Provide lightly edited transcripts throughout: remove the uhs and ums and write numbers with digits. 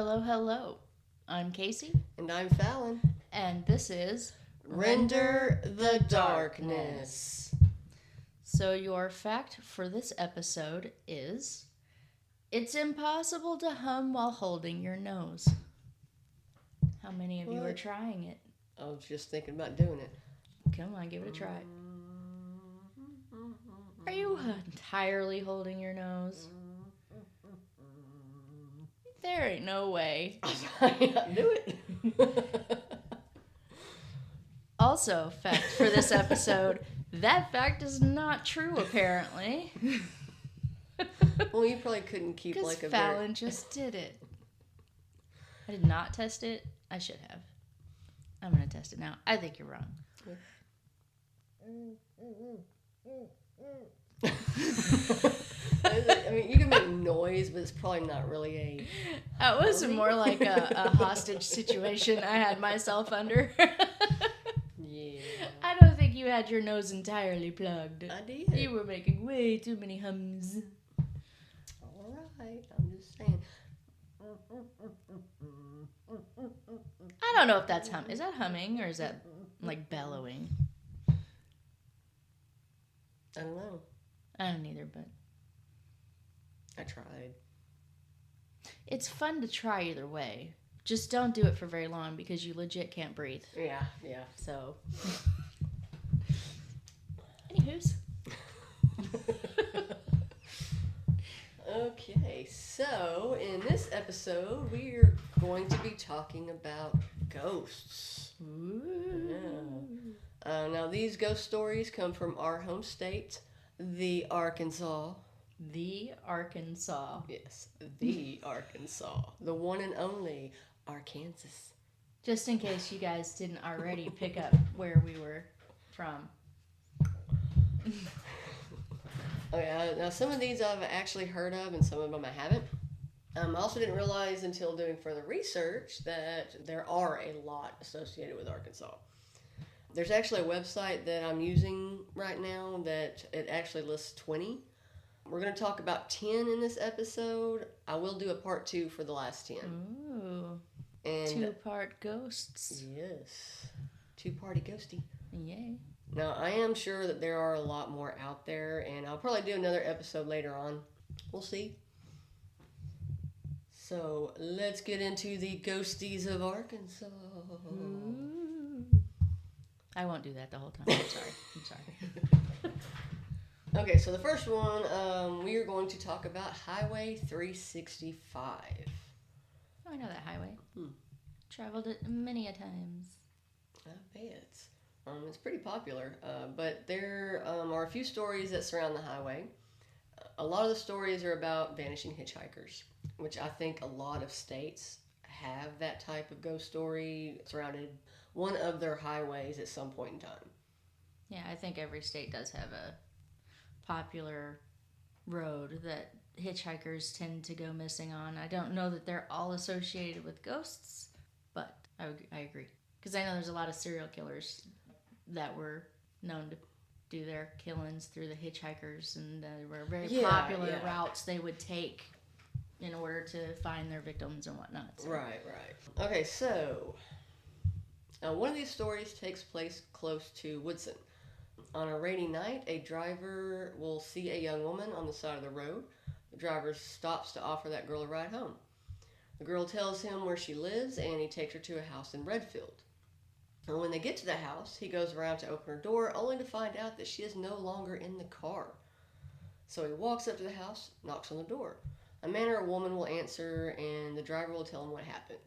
Hello, hello. I'm Casey. And I'm Fallon. And this is Render the Darkness. So, your fact for this episode is it's impossible to hum while holding your nose. How many of you are trying it? I was just thinking about doing it. Come on, give it a try. Are you entirely holding your nose? There ain't no way. Do it. Also, fact for this episode, that fact is not true, apparently. Well, you probably couldn't keep like a Fallon just did it. I did not test it. I should have. I'm going to test it now. I think you're wrong. I mean, you can make noise, but it's probably not really a... That was more like a hostage situation I had myself under. Yeah. I don't think you had your nose entirely plugged. I did. You were making way too many hums. All right. I'm just saying. I don't know if that's hum. Is that humming or is that like bellowing? I don't know. I don't either, but I tried. it's fun to try either way. Just don't do it for very long because you legit can't breathe. Yeah. So, anywho's. Okay, so in this episode, we're going to be talking about ghosts. Ooh. Yeah. Now, these ghost stories come from our home state, the Arkansas. The Arkansas. Yes, the Arkansas. The one and only Arkansas. Just in case you guys didn't already pick up where we were from. Okay, now some of these I've actually heard of and some of them I haven't. I also didn't realize until doing further research that there are a lot associated with Arkansas. There's actually a website that I'm using right now that it actually lists 20. We're going to talk about 10 in this episode. I will do a part 2 for the last 10. Ooh. And 2-part ghosts. yes. 2-party ghosty. Yay. Now, I am sure that there are a lot more out there, and I'll probably do another episode later on. We'll see. So, let's get into the ghosties of Arkansas. Ooh. I won't do that the whole time. I'm sorry. Okay, so the first one, we are going to talk about Highway 365. Oh, I know that highway. Traveled it many a times. I bet. It's pretty popular, but there are a few stories that surround the highway. A lot of the stories are about vanishing hitchhikers, which I think a lot of states have that type of ghost story surrounded one of their highways at some point in time. Yeah, I think every state does have a popular road that hitchhikers tend to go missing on. I don't know that they're all associated with ghosts, but I agree. Because I know there's a lot of serial killers that were known to do their killings through the hitchhikers, and there were very popular routes they would take in order to find their victims and whatnot. So. Right. Okay, so one of these stories takes place close to Woodson. On a rainy night, a driver will see a young woman on the side of the road. The driver stops to offer that girl a ride home. The girl tells him where she lives, and he takes her to a house in Redfield. And when they get to the house, he goes around to open her door, only to find out that she is no longer in the car. So he walks up to the house, knocks on the door. A man or a woman will answer, and the driver will tell him what happened.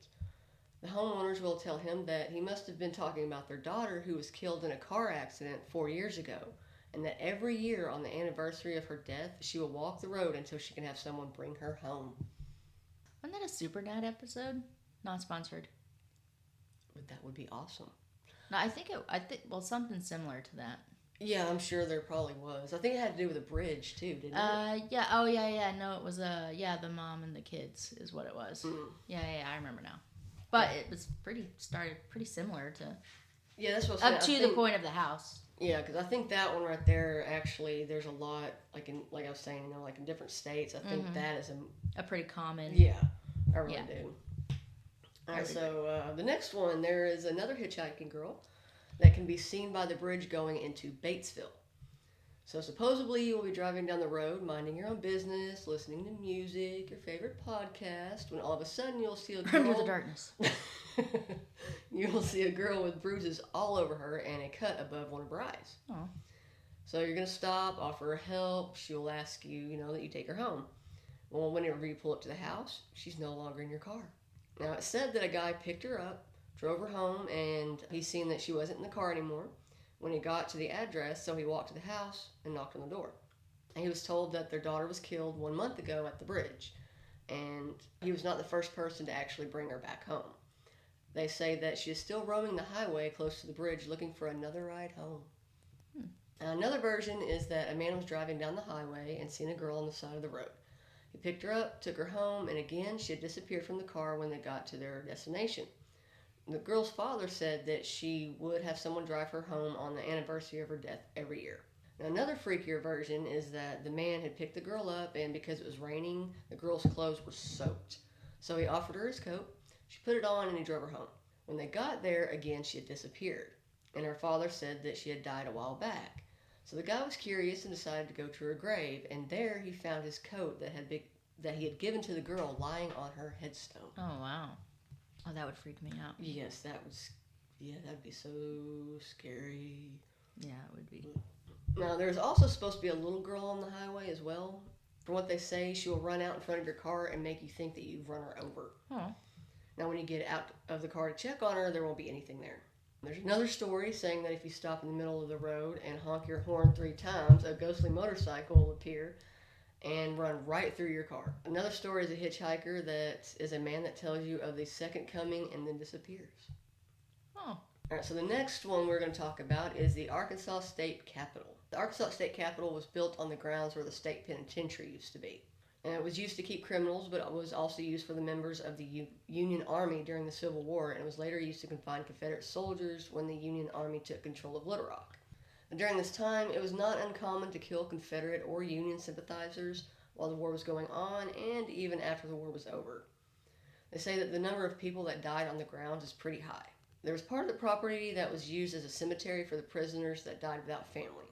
The homeowners will tell him that he must have been talking about their daughter who was killed in a car accident 4 years ago, and that every year on the anniversary of her death, she will walk the road until she can have someone bring her home. Wasn't that a Super Dad episode? Not sponsored. But that would be awesome. No, I think something similar to that. Yeah, I'm sure there probably was. I think it had to do with a bridge too, didn't it? Yeah. Oh, yeah. No, it was the mom and the kids is what it was. Mm. Yeah, I remember now. But it was started pretty similar to. Yeah, that's what up to the point of the house. Yeah, because I think that one right there, actually, there's a lot, like I was saying, like in different states. I think that is a pretty common. Yeah, I really do. All right, so the next one, there is another hitchhiking girl that can be seen by the bridge going into Batesville. So supposedly you will be driving down the road, minding your own business, listening to music, your favorite podcast, when all of a sudden you'll see a girl. Run to the darkness. You'll see a girl with bruises all over her and a cut above one of her eyes. Oh. So you're going to stop, offer her help. She'll ask you, that you take her home. Well, whenever you pull up to the house, she's no longer in your car. Now, it said that a guy picked her up, drove her home, and he seen that she wasn't in the car anymore when he got to the address, so he walked to the house and knocked on the door. And he was told that their daughter was killed 1 month ago at the bridge, and he was not the first person to actually bring her back home. They say that she is still roaming the highway close to the bridge looking for another ride home. Another version is that a man was driving down the highway and seen a girl on the side of the road. He picked her up, took her home, and again she had disappeared from the car when they got to their destination. The girl's father said that she would have someone drive her home on the anniversary of her death every year. Now, another freakier version is that the man had picked the girl up, and because it was raining, the girl's clothes were soaked. So he offered her his coat, she put it on, and he drove her home. When they got there, again she had disappeared, and her father said that she had died a while back. So the guy was curious and decided to go to her grave, and there he found his coat that he had given to the girl lying on her headstone. Oh, wow. Oh, that would freak me out. Yes, that'd be so scary. Yeah, it would be. Now, there's also supposed to be a little girl on the highway as well. From what they say, she will run out in front of your car and make you think that you've run her over. Oh. Now, when you get out of the car to check on her, there won't be anything there. There's another story saying that if you stop in the middle of the road and honk your horn 3 times, a ghostly motorcycle will appear and run right through your car. Another story is a hitchhiker that is a man that tells you of the second coming and then disappears. Oh. Alright, so the next one we're going to talk about is the Arkansas State Capitol. The Arkansas State Capitol was built on the grounds where the state penitentiary used to be. And it was used to keep criminals, but it was also used for the members of the Union Army during the Civil War, and it was later used to confine Confederate soldiers when the Union Army took control of Little Rock. And during this time, it was not uncommon to kill Confederate or Union sympathizers while the war was going on, and even after the war was over. They say that the number of people that died on the grounds is pretty high. There was part of the property that was used as a cemetery for the prisoners that died without family.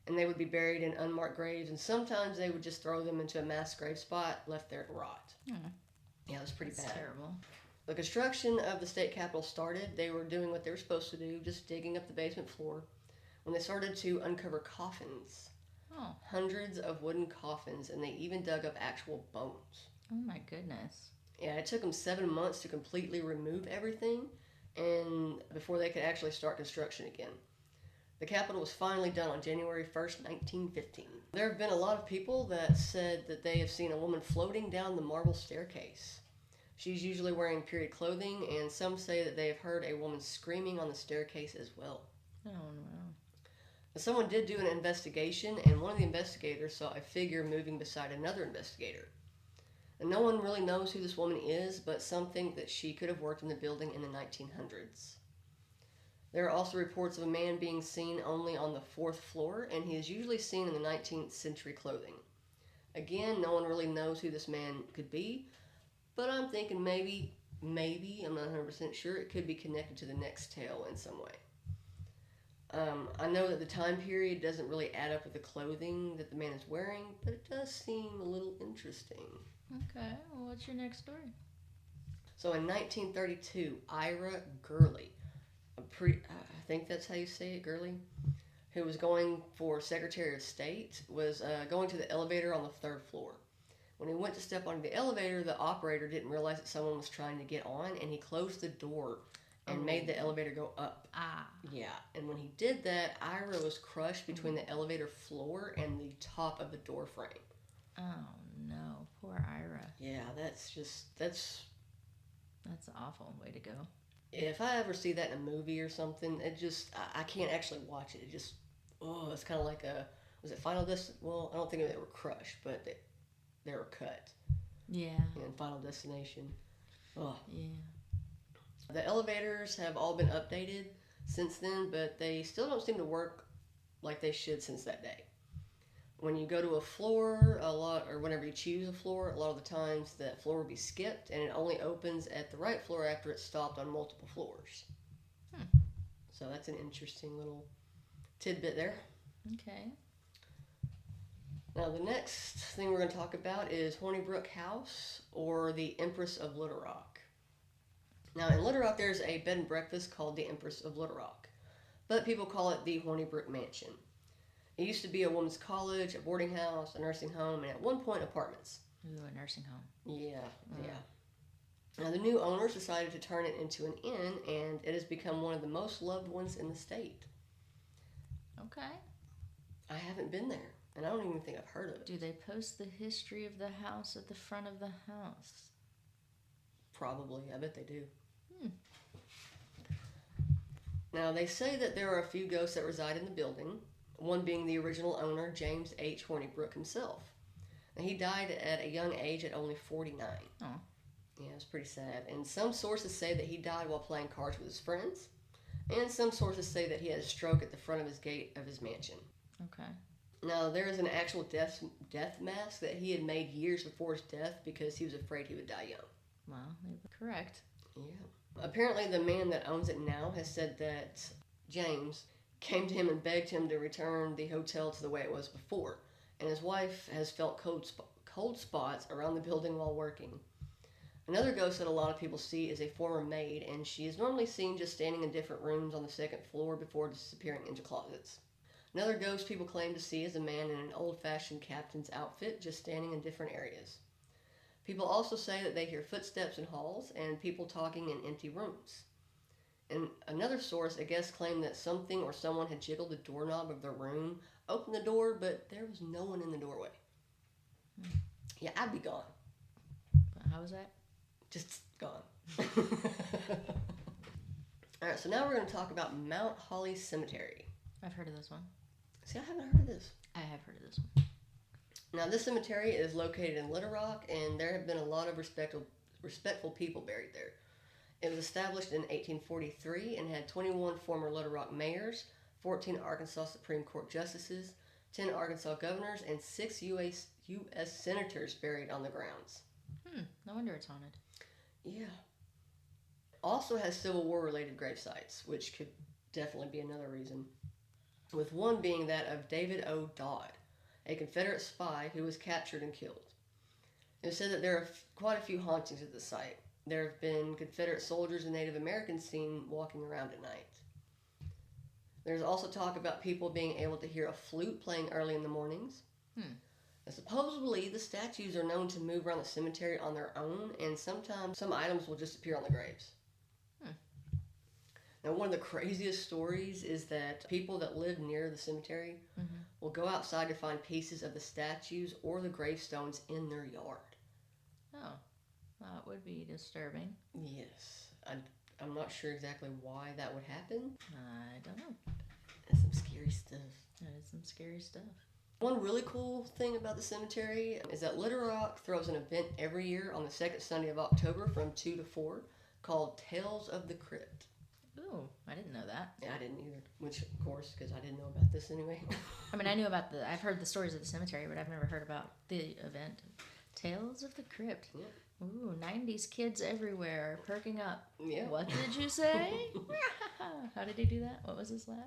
And they would be buried in unmarked graves, and sometimes they would just throw them into a mass grave spot, left there to rot. Yeah, it was pretty bad. Terrible. The construction of the state capitol started. They were doing what they were supposed to do, just digging up the basement floor, when they started to uncover coffins. Oh. Hundreds of wooden coffins, and they even dug up actual bones. Oh my goodness. Yeah, it took them 7 months to completely remove everything, and before they could actually start construction again. The Capitol was finally done on January 1st, 1915. There have been a lot of people that said that they have seen a woman floating down the marble staircase. She's usually wearing period clothing, and some say that they have heard a woman screaming on the staircase as well. Oh, no. Someone did do an investigation, and one of the investigators saw a figure moving beside another investigator. And no one really knows who this woman is, but some think that she could have worked in the building in the 1900s. There are also reports of a man being seen only on the 4th floor, and he is usually seen in the 19th century clothing. Again, no one really knows who this man could be, but I'm thinking maybe, I'm not 100% sure, it could be connected to the next tale in some way. I know that the time period doesn't really add up with the clothing that the man is wearing, but it does seem a little interesting. Okay, well, what's your next story? So in 1932, Ira Gurley, I think that's how you say it, Gurley, who was going for Secretary of State, was going to the elevator on the 3rd floor. When he went to step onto the elevator, the operator didn't realize that someone was trying to get on, and he closed the door and made the elevator go up. Ah. Yeah, and when he did that, Ira was crushed between the elevator floor and the top of the door frame. Oh, no. Poor Ira. Yeah, that's an awful way to go. If I ever see that in a movie or something, I can't actually watch it. It's kind of like was it Final Destination? Well, I don't think they were crushed, but they were cut. Yeah. In Final Destination. Oh. Yeah. The elevators have all been updated since then, but they still don't seem to work like they should since that day. When you go to a floor, or whenever you choose a floor, a lot of the times that floor will be skipped, and it only opens at the right floor after it's stopped on multiple floors. So that's an interesting little tidbit there. Okay. Now, the next thing we're going to talk about is Hornibrook House, or the Empress of Little Rock. Now, in Little Rock, there's a bed and breakfast called the Empress of Little Rock, but people call it the Hornibrook Mansion. It used to be a women's college, a boarding house, a nursing home, and at one point, apartments. Ooh, a nursing home. Yeah. Now, the new owners decided to turn it into an inn, and it has become one of the most loved ones in the state. Okay. I haven't been there, and I don't even think I've heard of it. Do they post the history of the house at the front of the house? Probably. I bet they do. Now, they say that there are a few ghosts that reside in the building, one being the original owner, James H. Hornibrook himself. And he died at a young age at only 49. Oh. Yeah, it's pretty sad. And some sources say that he died while playing cards with his friends, and some sources say that he had a stroke at the front of his gate of his mansion. Okay. Now, there is an actual death mask that he had made years before his death because he was afraid he would die young. Well, they were correct. Yeah. Apparently, the man that owns it now has said that James came to him and begged him to return the hotel to the way it was before, and his wife has felt cold spots around the building while working. Another ghost that a lot of people see is a former maid, and she is normally seen just standing in different rooms on the second floor before disappearing into closets. Another ghost people claim to see is a man in an old-fashioned captain's outfit, just standing in different areas. People also say that they hear footsteps in halls and people talking in empty rooms. And another source, a guest claimed that something or someone had jiggled the doorknob of their room, opened the door, but there was no one in the doorway. Yeah, I'd be gone. How was that? Just gone. Alright, so now we're going to talk about Mount Holly Cemetery. I've heard of this one. See, I haven't heard of this. I have heard of this one. Now, this cemetery is located in Little Rock, and there have been a lot of respectful people buried there. It was established in 1843 and had 21 former Little Rock mayors, 14 Arkansas Supreme Court justices, 10 Arkansas governors, and 6 U.S. senators buried on the grounds. No wonder it's haunted. Yeah. Also has Civil War related grave sites, which could definitely be another reason. With one being that of David O. Dodd, a Confederate spy who was captured and killed. It is said that there are quite a few hauntings at the site. There have been Confederate soldiers and Native Americans seen walking around at night. There's also talk about people being able to hear a flute playing early in the mornings. And supposedly, the statues are known to move around the cemetery on their own, and sometimes some items will just appear on the graves. Now, one of the craziest stories is that people that live near the cemetery will go outside to find pieces of the statues or the gravestones in their yard. Oh, that would be disturbing. Yes. I'm not sure exactly why that would happen. I don't know. That's some scary stuff. That is some scary stuff. One really cool thing about the cemetery is that Little Rock throws an event every year on the second Sunday of October from 2 to 4 called Tales of the Crypt. Ooh, I didn't know that. Yeah, I didn't either. Which, of course, because I didn't know about this anyway. I mean, I've heard the stories of the cemetery, but I've never heard about the event. Tales of the Crypt. Yeah. Ooh, 90s kids everywhere, perking up. Yeah. What did you say? How did he do that? What was his laugh?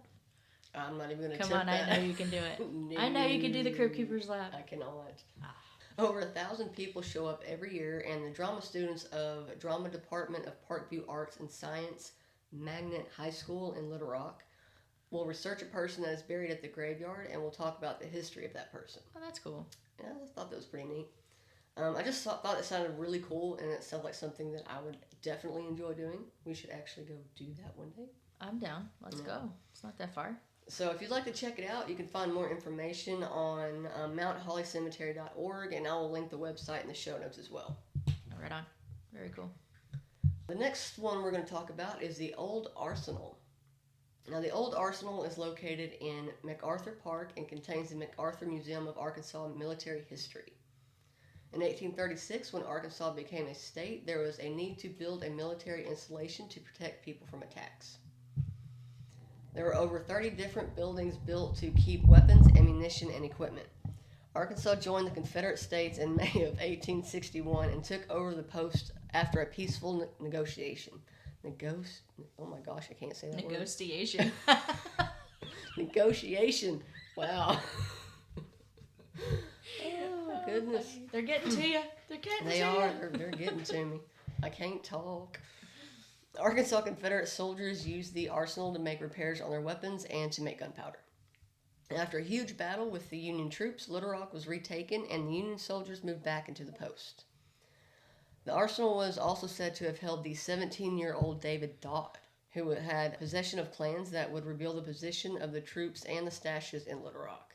I'm not even going to Come on, I know you can do it. No. I know you can do the Crypt Keeper's laugh. I cannot. Over 1,000 people show up every year, and the drama students of Drama Department of Parkview Arts and Science Magnet High School in Little Rock will research a person that is buried at the graveyard, and will talk about the history of that person. Oh, that's cool. Yeah, I thought that was pretty neat. I just thought it sounded really cool, and it sounds like something that I would definitely enjoy doing. We should actually go do that one day. I'm down. Let's go. It's not that far. So if you'd like to check it out, you can find more information on mounthollycemetery.org, and I will link the website in the show notes as well. Right on. Very cool. The next one we're going to talk about is the Old Arsenal. Now, the Old Arsenal is located in MacArthur Park and contains the MacArthur Museum of Arkansas Military History. In 1836, when Arkansas became a state, there was a need to build a military installation to protect people from attacks. There were over 30 different buildings built to keep weapons, ammunition, and equipment. Arkansas joined the Confederate States in May of 1861 and took over the post after a peaceful negotiation. Oh my gosh, I can't say that word. Negotiation. Negotiation. Wow. Oh, goodness. They're getting to you. They are. They're getting to me. I can't talk. The Arkansas Confederate soldiers used the arsenal to make repairs on their weapons and to make gunpowder. After a huge battle with the Union troops, Little Rock was retaken and the Union soldiers moved back into the post. The arsenal was also said to have held the 17-year-old David Dodd, who had possession of plans that would reveal the position of the troops and the stashes in Little Rock.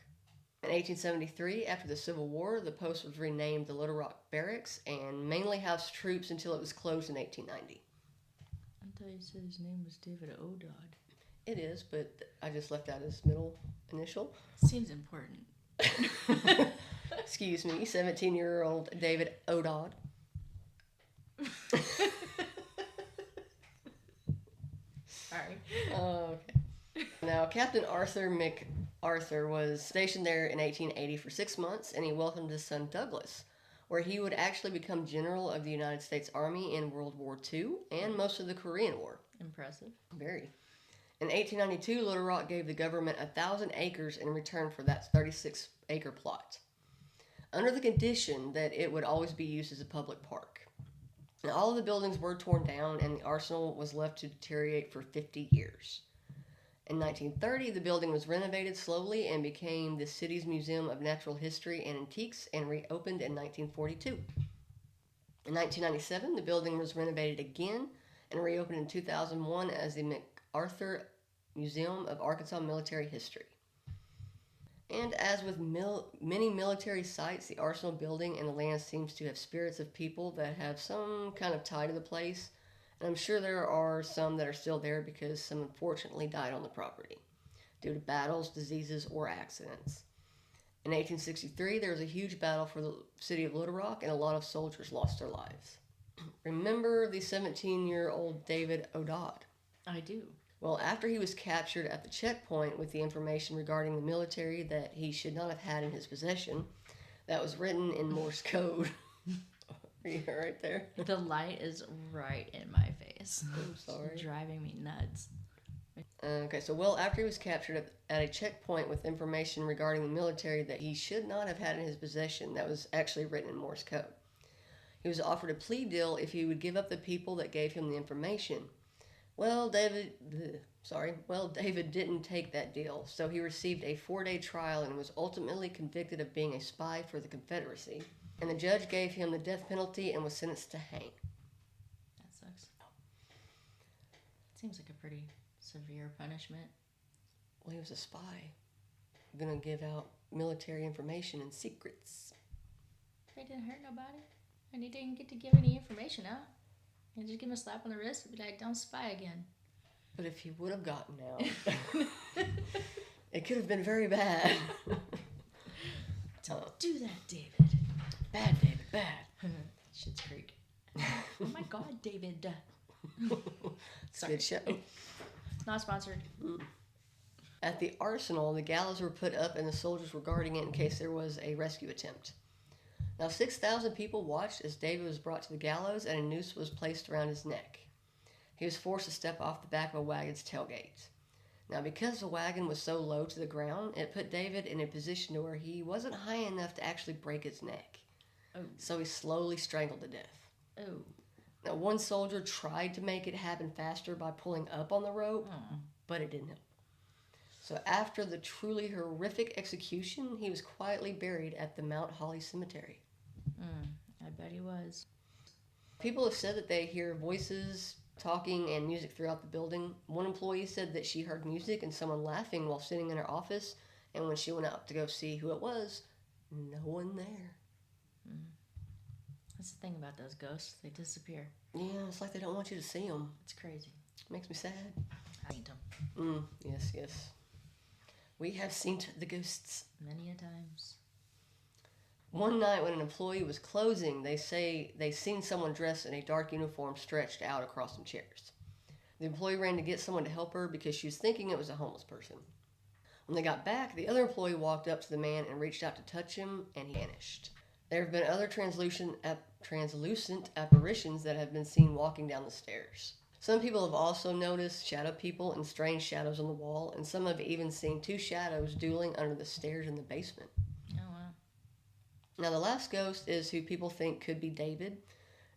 In 1873, after the Civil War, the post was renamed the Little Rock Barracks and mainly housed troops until it was closed in 1890. I thought you said his name was David O'Dodd. It is, but I just left out his middle initial. Seems important. Excuse me, 17-year-old David O'Dodd. Sorry. Okay. Now, Captain Arthur MacArthur was stationed there in 1880 for 6 months, and he welcomed his son Douglas, where he would actually become General of the United States Army in World War II and most of the Korean War. Impressive. Very. In 1892, Little Rock gave the government 1,000 acres in return for that 36-acre plot, under the condition that it would always be used as a public park. Now, all of the buildings were torn down, and the arsenal was left to deteriorate for 50 years. In 1930, the building was renovated slowly and became the city's Museum of Natural History and Antiques and reopened in 1942. In 1997, the building was renovated again and reopened in 2001 as the MacArthur Museum of Arkansas Military History. And as with many military sites, the Arsenal building and the land seems to have spirits of people that have some kind of tie to the place. And I'm sure there are some that are still there because some unfortunately died on the property due to battles, diseases, or accidents. In 1863, there was a huge battle for the city of Little Rock, and a lot of soldiers lost their lives. Remember the 17-year-old David O'Dodd? I do. Well, after he was captured at the checkpoint with the information regarding the military that he should not have had in his possession, that was written in Morse code. Are you right there? The light is right in my face. I'm sorry. It's driving me nuts. Okay, so after he was captured at a checkpoint with information regarding the military that he should not have had in his possession, that was actually written in Morse code. He was offered a plea deal if he would give up the people that gave him the information. Well, David didn't take that deal, so he received a 4-day trial and was ultimately convicted of being a spy for the Confederacy. And the judge gave him the death penalty and was sentenced to hang. That sucks. Seems like a pretty severe punishment. Well, he was a spy. Gonna give out military information and secrets. He didn't hurt nobody. And he didn't get to give any information out. And just give him a slap on the wrist and be like, don't spy again. But if he would have gotten out, it could have been very bad. Don't do that, David. Bad, David, bad. Shit's Creek. Oh my God, David. It's a good show. Not sponsored. At the arsenal, the gallows were put up and the soldiers were guarding it in case there was a rescue attempt. Now, 6,000 people watched as David was brought to the gallows and a noose was placed around his neck. He was forced to step off the back of a wagon's tailgate. Now, because the wagon was so low to the ground, it put David in a position to where he wasn't high enough to actually break his neck. Oh. So he slowly strangled to death. Oh. Now, one soldier tried to make it happen faster by pulling up on the rope, but it didn't help. So after the truly horrific execution, he was quietly buried at the Mount Holly Cemetery. I bet he was. People have said that they hear voices, talking, and music throughout the building. One employee said that she heard music and someone laughing while sitting in her office, and when she went out to go see who it was, no one there. That's the thing about those ghosts. They disappear. Yeah, it's like they don't want you to see them. It's crazy. Makes me sad. I hate them. Yes. We have seen the ghosts. Many a times. One night when an employee was closing, they say they seen someone dressed in a dark uniform stretched out across some chairs. The employee ran to get someone to help her because she was thinking it was a homeless person. When they got back, the other employee walked up to the man and reached out to touch him, and he vanished. There have been other translucent apparitions that have been seen walking down the stairs. Some people have also noticed shadow people and strange shadows on the wall, and some have even seen two shadows dueling under the stairs in the basement. Oh, wow. Now, the last ghost is who people think could be David.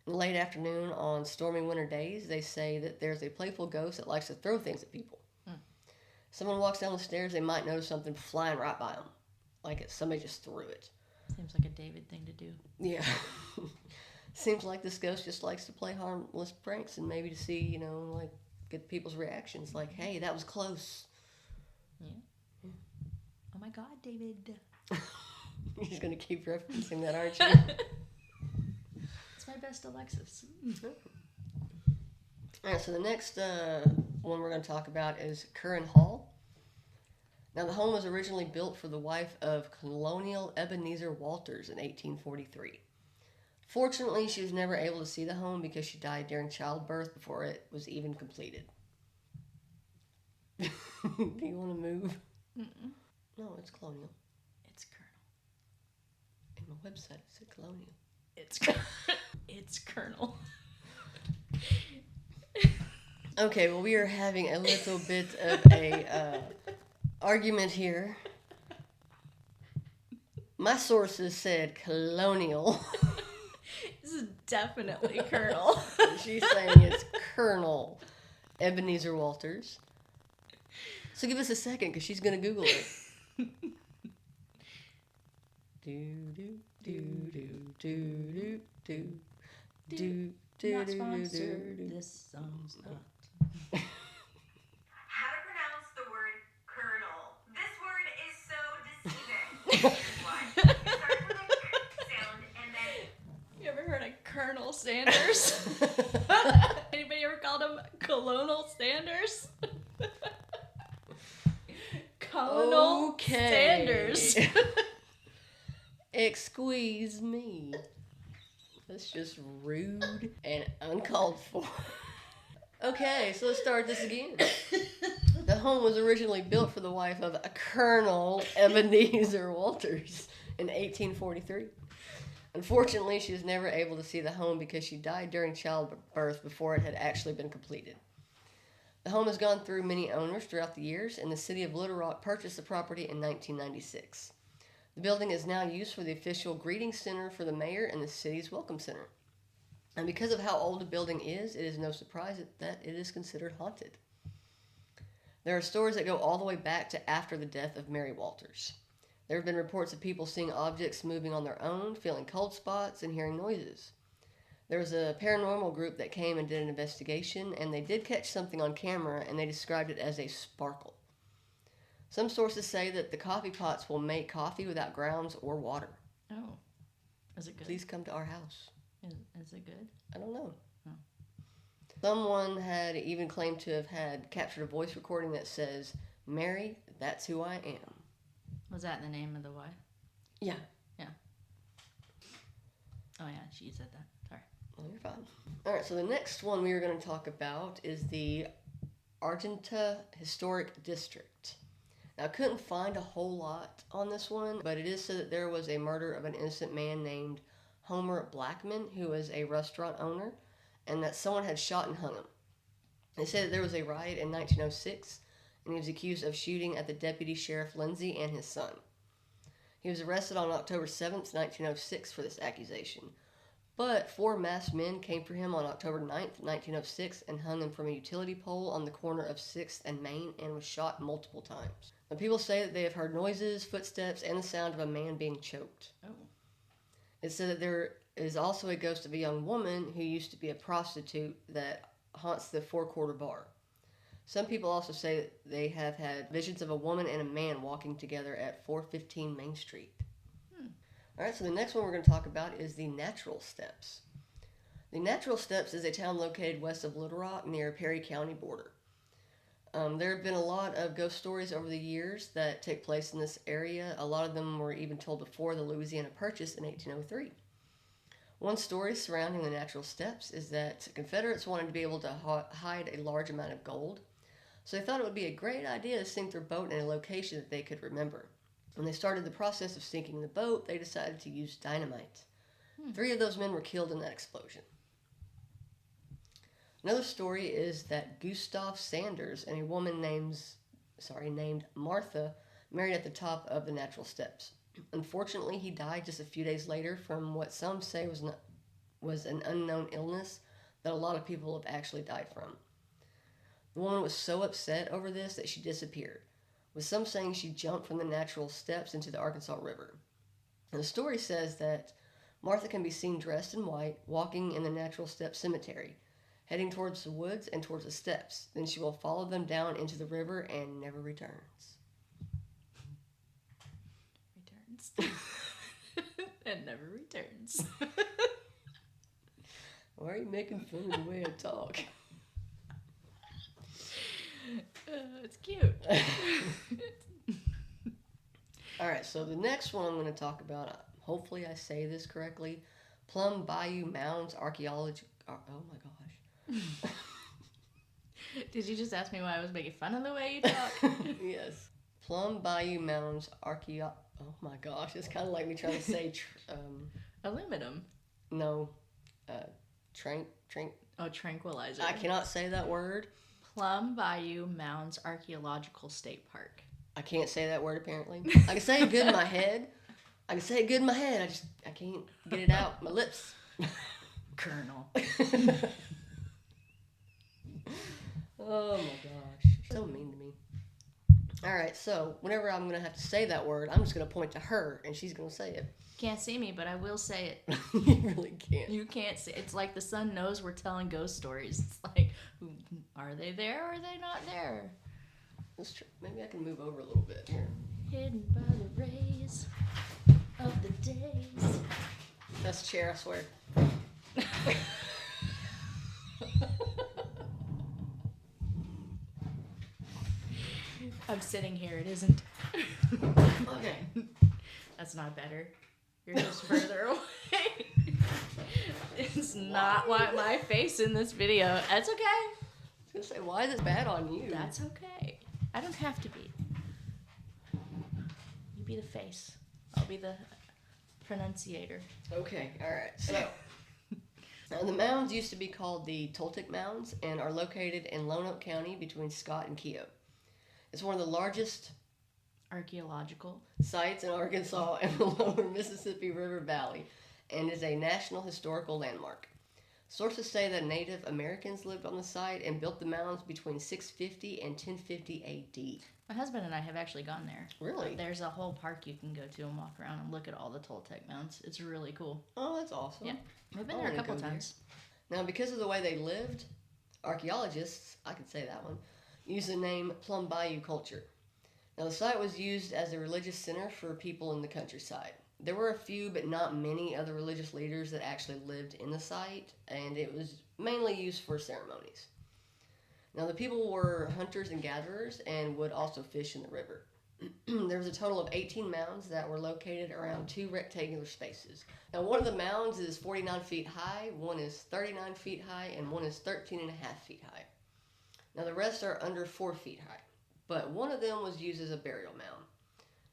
In the late afternoon on stormy winter days, they say that there's a playful ghost that likes to throw things at people. Someone walks down the stairs, they might notice something flying right by them. Like somebody just threw it. Seems like a David thing to do. Yeah. Seems like this ghost just likes to play harmless pranks and maybe to see, like get people's reactions. Like, hey, that was close. Yeah. Oh my God, David. You're just going to keep referencing that, aren't you? It's my best Alexis. Alright, so the next one we're going to talk about is Curran Hall. Now, the home was originally built for the wife of Colonel Ebenezer Walters in 1843. Fortunately, she was never able to see the home because she died during childbirth before it was even completed. Do you want to move? Mm-mm. No, it's Colonial. It's Colonel. And my website is Colonial. It's Colonel. Okay, well, we are having a little bit of a argument here. My sources said Colonial. This is definitely Colonel. She's saying it's Colonel Ebenezer Walters. So give us a second, because she's going to Google it. Not sponsored. This song's not. How to pronounce the word colonel. This word is so deceiving. Here's why. It starts with a k sound and then... You ever heard of Colonel Sanders? Anybody ever called him Colonel Sanders? Colonel Sanders. Excuse me. That's just rude and uncalled for. Okay, so let's start this again. The home was originally built for the wife of a Colonel Ebenezer Walters in 1843. Unfortunately, she was never able to see the home because she died during childbirth before it had actually been completed. The home has gone through many owners throughout the years, and the city of Little Rock purchased the property in 1996. The building is now used for the official greeting center for the mayor and the city's welcome center. And because of how old the building is, it is no surprise that it is considered haunted. There are stories that go all the way back to after the death of Mary Walters. There have been reports of people seeing objects moving on their own, feeling cold spots, and hearing noises. There was a paranormal group that came and did an investigation, and they did catch something on camera, and they described it as a sparkle. Some sources say that the coffee pots will make coffee without grounds or water. Oh. Is it good? Please come to our house. Is it good? I don't know. Oh. Someone had even claimed to have had captured a voice recording that says, "Mary, that's who I am." Was that the name of the wife? Yeah. Yeah. Oh, yeah, she said that. Sorry. Well, you're fine. Alright, so the next one we are going to talk about is the Argenta Historic District. Now, I couldn't find a whole lot on this one, but it is said that there was a murder of an innocent man named Homer Blackman, who was a restaurant owner, and that someone had shot and hung him. They say that there was a riot in 1906, and he was accused of shooting at the deputy sheriff Lindsay and his son. He was arrested on October 7th, 1906 for this accusation, but 4 masked men came for him on October 9th, 1906, and hung him from a utility pole on the corner of 6th and Main and was shot multiple times. Now, people say that they have heard noises, footsteps, and the sound of a man being choked. Oh. It said that there is also a ghost of a young woman who used to be a prostitute that haunts the Four Quarter Bar. Some people also say that they have had visions of a woman and a man walking together at 415 Main Street. Alright, so the next one we're going to talk about is the Natural Steps. The Natural Steps is a town located west of Little Rock near Perry County border. There have been a lot of ghost stories over the years that take place in this area. A lot of them were even told before the Louisiana Purchase in 1803. One story surrounding the Natural Steps is that Confederates wanted to be able to hide a large amount of gold. So they thought it would be a great idea to sink their boat in a location that they could remember. When they started the process of sinking the boat, they decided to use dynamite. 3 of those men were killed in that explosion. Another story is that Gustav Sanders and a woman named Martha married at the top of the natural steps. Unfortunately, he died just a few days later from what some say was an unknown illness that a lot of people have actually died from. The woman was so upset over this that she disappeared, with some saying she jumped from the natural steps into the Arkansas River. And the story says that Martha can be seen dressed in white, walking in the natural step cemetery, heading towards the woods and towards the steps. Then she will follow them down into the river and never returns. And never returns. Why are you making fun of the way I talk? It's cute. Alright, so the next one I'm going to talk about, hopefully I say this correctly, Plum Bayou Mounds Archaeology. Oh my gosh. Did you just ask me why I was making fun of the way you talk? Yes. Plum Bayou Mounds Archaeology. Oh my gosh, it's kind of like me trying to say. Aluminum. No. Tranquilizer. I cannot say that word. Plum Bayou Mounds Archaeological State Park. I can't say that word apparently. I can say it good in my head. I can't get it out my lips. Colonel. Oh my gosh. So mean to me. Alright, so whenever I'm going to have to say that word, I'm just going to point to her and she's going to say it. Can't see me, but I will say it. You really can't. You can't see. It's like the sun knows we're telling ghost stories. It's like, are they there or are they not there? Let's try. Maybe I can move over a little bit here. Hidden by the rays of the days. That's a chair, I swear. I'm sitting here, it isn't. Okay. That's not better. You're just further away. It's not my face in this video. That's okay. I was going to say, why is it bad on you? That's okay. I don't have to be. You be the face. I'll be the pronunciator. Okay, alright. So, the mounds used to be called the Toltec Mounds and are located in Lonoke County between Scott and Keogh. It's one of the largest Archaeological sites in Arkansas and the lower Mississippi River Valley and is a National Historical Landmark. Sources say that Native Americans lived on the site and built the mounds between 650 and 1050 AD. My husband and I have actually gone there. Really? There's a whole park you can go to and walk around and look at all the Toltec mounds. It's really cool. Oh, that's awesome. Yeah. We've been I there a wanna couple go there. times. Now, because of the way they lived, archaeologists, I could say that one, use the name Plum Bayou culture. Now, the site was used as a religious center for people in the countryside. There were a few, but not many, other religious leaders that actually lived in the site, and it was mainly used for ceremonies. Now, the people were hunters and gatherers and would also fish in the river. There was a total of 18 mounds that were located around 2 rectangular spaces. Now, one of the mounds is 49 feet high, one is 39 feet high, and one is 13 and a half feet high. Now, the rest are under 4 feet high, but one of them was used as a burial mound.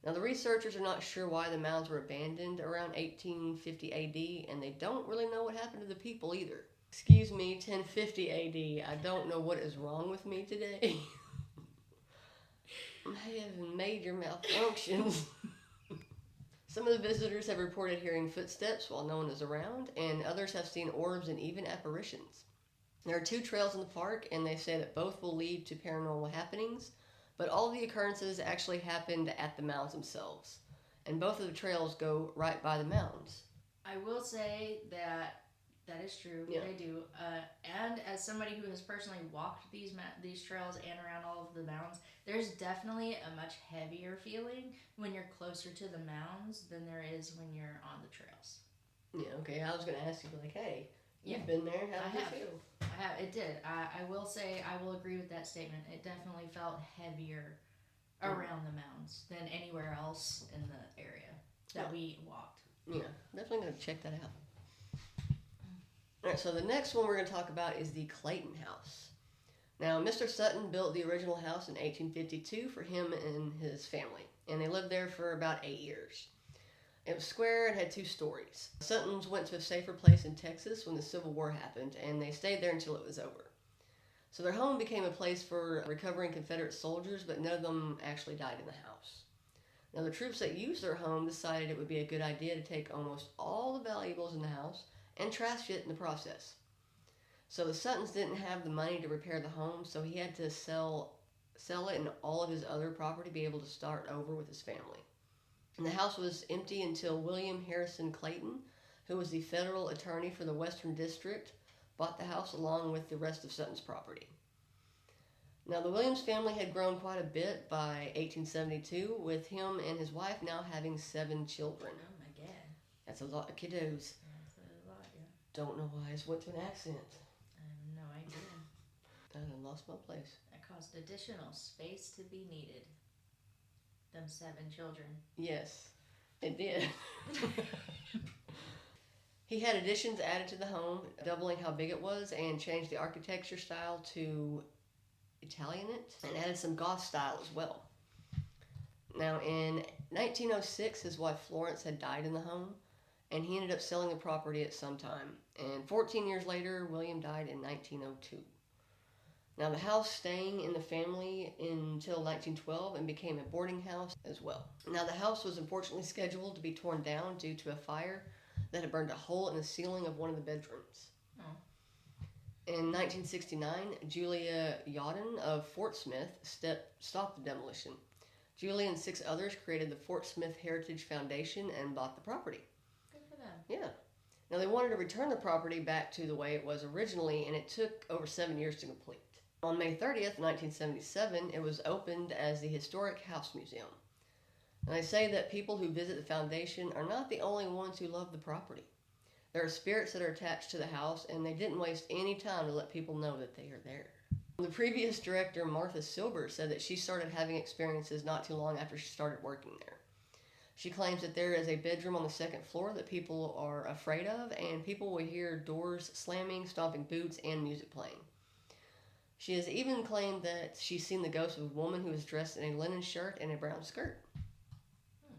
Now, the researchers are not sure why the mounds were abandoned around 1850 AD, and they don't really know what happened to the people either. Excuse me, 1050 AD. I don't know what is wrong with me today. I'm having major malfunctions. Some of the visitors have reported hearing footsteps while no one is around, and others have seen orbs and even apparitions. There are 2 trails in the park, and they say that both will lead to paranormal happenings, but all of the occurrences actually happened at the mounds themselves, and both of the trails go right by the mounds. I will say that is true. Yeah. They do. And as somebody who has personally walked these trails and around all of the mounds, there's definitely a much heavier feeling when you're closer to the mounds than there is when you're on the trails. Yeah, okay, I was going to ask you, like, hey, you've Yeah. been there, how I did you have. feel? I have. It did. I will say, I will agree with that statement. It definitely felt heavier around the mounds than anywhere else in the area that we walked. Yeah, definitely going to check that out. Alright, so the next one we're going to talk about is the Clayton House. Now, Mr. Sutton built the original house in 1852 for him and his family, and they lived there for about 8 years. It was square and had 2 stories. Suttons went to a safer place in Texas when the Civil War happened, and they stayed there until it was over. So their home became a place for recovering Confederate soldiers, but none of them actually died in the house. Now, the troops that used their home decided it would be a good idea to take almost all the valuables in the house and trash it in the process. So the Suttons didn't have the money to repair the home, so he had to sell it and all of his other property to be able to start over with his family. And the house was empty until William Harrison Clayton, who was the federal attorney for the Western District, bought the house along with the rest of Sutton's property. Now, the Williams family had grown quite a bit by 1872, with him and his wife now having 7 children. Oh my god. That's a lot of kiddos. That's a lot, yeah. Don't know why I just went to an accent. I have no idea. I done lost my place. That caused additional space to be needed. Them 7 children. Yes, it did. He had additions added to the home, doubling how big it was, and changed the architecture style to Italianate, and added some goth style as well. Now, in 1906, his wife Florence had died in the home, and he ended up selling the property at some time. And 14 years later, William died in 1902. Now, the house staying in the family until 1912 and became a boarding house as well. Now, the house was unfortunately scheduled to be torn down due to a fire that had burned a hole in the ceiling of one of the bedrooms. Oh. In 1969, Julia Yodden of Fort Smith stopped the demolition. Julia and 6 others created the Fort Smith Heritage Foundation and bought the property. Good for them. Yeah. Now, they wanted to return the property back to the way it was originally, and it took over 7 years to complete. On May 30th, 1977, it was opened as the Historic House Museum. And they say that people who visit the foundation are not the only ones who love the property. There are spirits that are attached to the house, and they didn't waste any time to let people know that they are there. The previous director, Martha Silber, said that she started having experiences not too long after she started working there. She claims that there is a bedroom on the 2nd floor that people are afraid of, and people will hear doors slamming, stomping boots, and music playing. She has even claimed that she's seen the ghost of a woman who was dressed in a linen shirt and a brown skirt.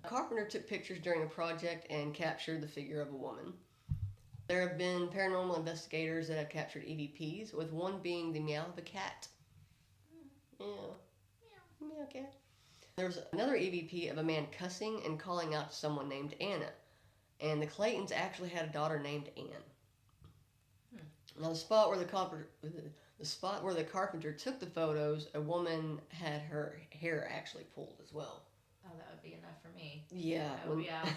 A carpenter took pictures during a project and captured the figure of a woman. There have been paranormal investigators that have captured EVPs, with one being the meow of a cat. Yeah. Meow cat. There's another EVP of a man cussing and calling out to someone named Anna. And the Claytons actually had a daughter named Anne. Now, the spot where the carpenter took the photos, a woman had her hair actually pulled as well. Oh, that would be enough for me. Yeah. I would be out.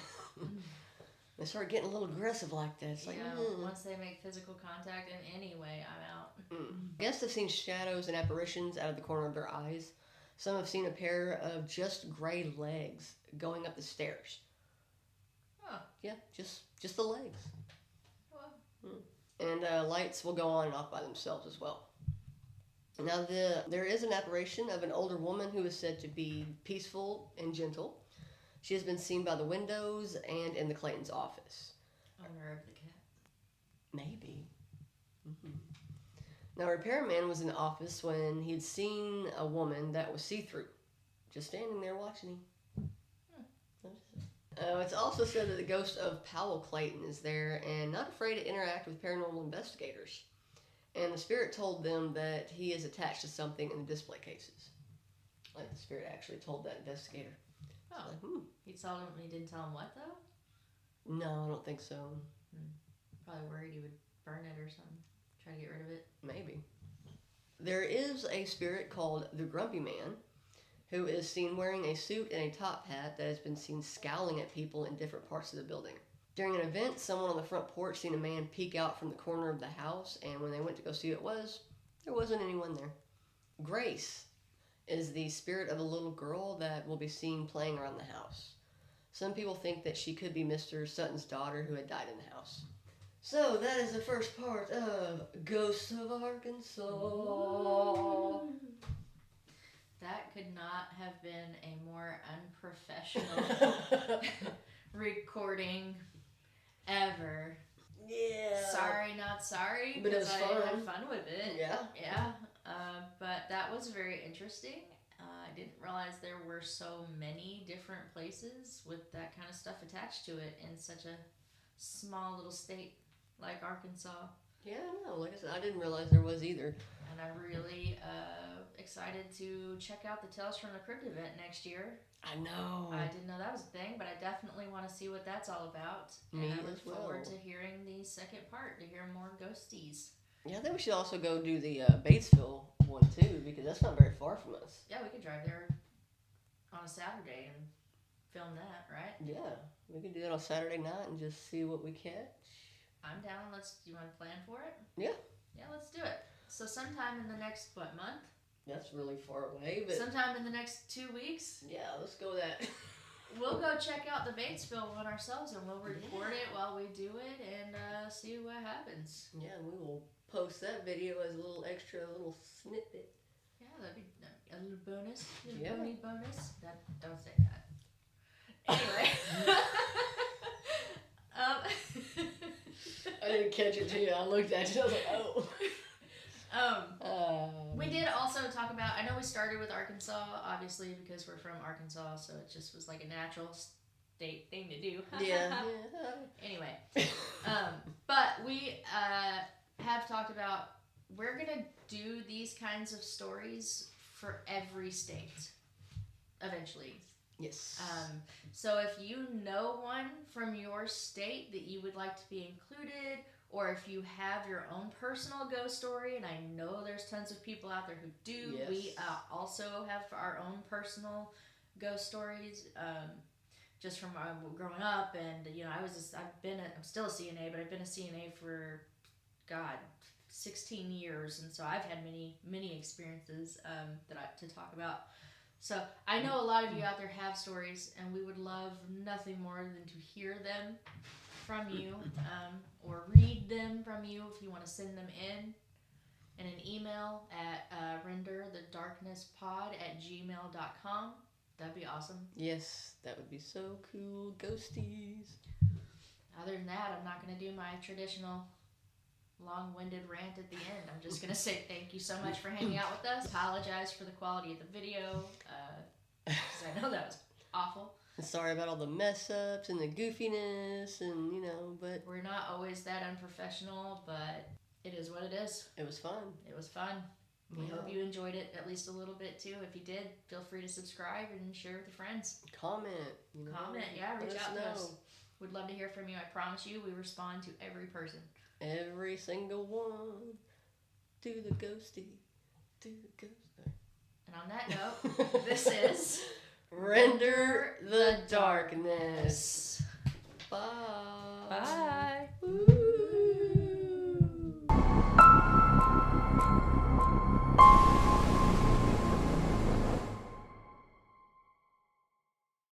They start getting a little aggressive like that. It's like, once they make physical contact in any way, I'm out. I guess they've seen shadows and apparitions out of the corner of their eyes. Some have seen a pair of just gray legs going up the stairs. Oh. Yeah, just the legs. Well. And lights will go on and off by themselves as well. Now, there is an apparition of an older woman who is said to be peaceful and gentle. She has been seen by the windows and in the Clayton's office. Owner of the cat. Maybe. Now, a repairman was in the office when he had seen a woman that was see-through, just standing there watching him. It's also said that the ghost of Powell Clayton is there and not afraid to interact with paranormal investigators. And the spirit told them that he is attached to something in the display cases. Like the spirit actually told that investigator. Oh. Like, He didn't tell him what, though? No, I don't think so. Probably worried he would burn it or something. Try to get rid of it. Maybe. There is a spirit called the Grumpy Man, who is seen wearing a suit and a top hat that has been seen scowling at people in different parts of the building. During an event, someone on the front porch seen a man peek out from the corner of the house, and when they went to go see who it was, there wasn't anyone there. Grace is the spirit of a little girl that will be seen playing around the house. Some people think that she could be Mr. Sutton's daughter who had died in the house. So that is the first part of Ghosts of Arkansas. That could not have been a more unprofessional recording ever. Yeah. Sorry, not sorry. But it was I fun. had fun with it. Yeah. Yeah. But was very interesting. I didn't realize there were so many different places with that kind of stuff attached to it in such a small little state like Arkansas. Yeah, I know. Like I said, I didn't realize there was either. And I'm really excited to check out the Tales from the Crypt event next year. I know. I didn't know that was a thing, but I definitely want to see what that's all about. Me and I look as well. forward to hearing the second part, to hear more ghosties. Yeah, I think we should also go do the Batesville one too, because that's not very far from us. Yeah, we could drive there on a Saturday and film that, right? Yeah, we can do that on Saturday night and just see what we catch. I'm down. Do you want to plan for it? Yeah. Yeah, let's do it. So sometime in the next, month? That's really far away, but Sometime in the next 2 weeks, yeah, let's go that. we'll go check out the Batesville one ourselves, and we'll record it while we do it and see what happens. Yeah, and we will post that video as a little extra, little snippet. Yeah, that'd be a little bonus. Yeah. Bonus. Don't say that. Anyway. I didn't catch it till you. I looked at you. I was like, oh. We did also talk about. I know we started with Arkansas, obviously, because we're from Arkansas, so it just was like a natural state thing to do. Yeah. Anyway, but we have talked about we're gonna do these kinds of stories for every state eventually. Yes. So if you know one from your state that you would like to be included, or if you have your own personal ghost story, and I know there's tons of people out there who do, Yes. we also have our own personal ghost stories, just from growing up. And I'm still a CNA, but I've been a CNA for 16 years, and so I've had many experiences to talk about. So I know a lot of you out there have stories, and we would love nothing more than to hear them from you, or read them from you if you want to send them in an email at renderthedarknesspod@gmail.com. That'd be awesome. Yes, that would be so cool. Ghosties. Other than that, I'm not going to do my traditional long-winded rant at the end. I'm just going to say thank you so much for hanging out with us. Apologize for the quality of the video, because I know that was awful. Sorry about all the mess ups and the goofiness, and but We're not always that unprofessional, but it is what it is. it was fun. It was fun. We Yeah. hope you enjoyed it at least a little bit too. If you did, feel free to subscribe and share with your friends. Comment. Comment, yeah, reach let out us to us. know. We'd love to hear from you. I promise you, we respond to every person. Every single one. Do the ghosty. Do the ghost. And on that note, this is Render the darkness. Bye. Bye.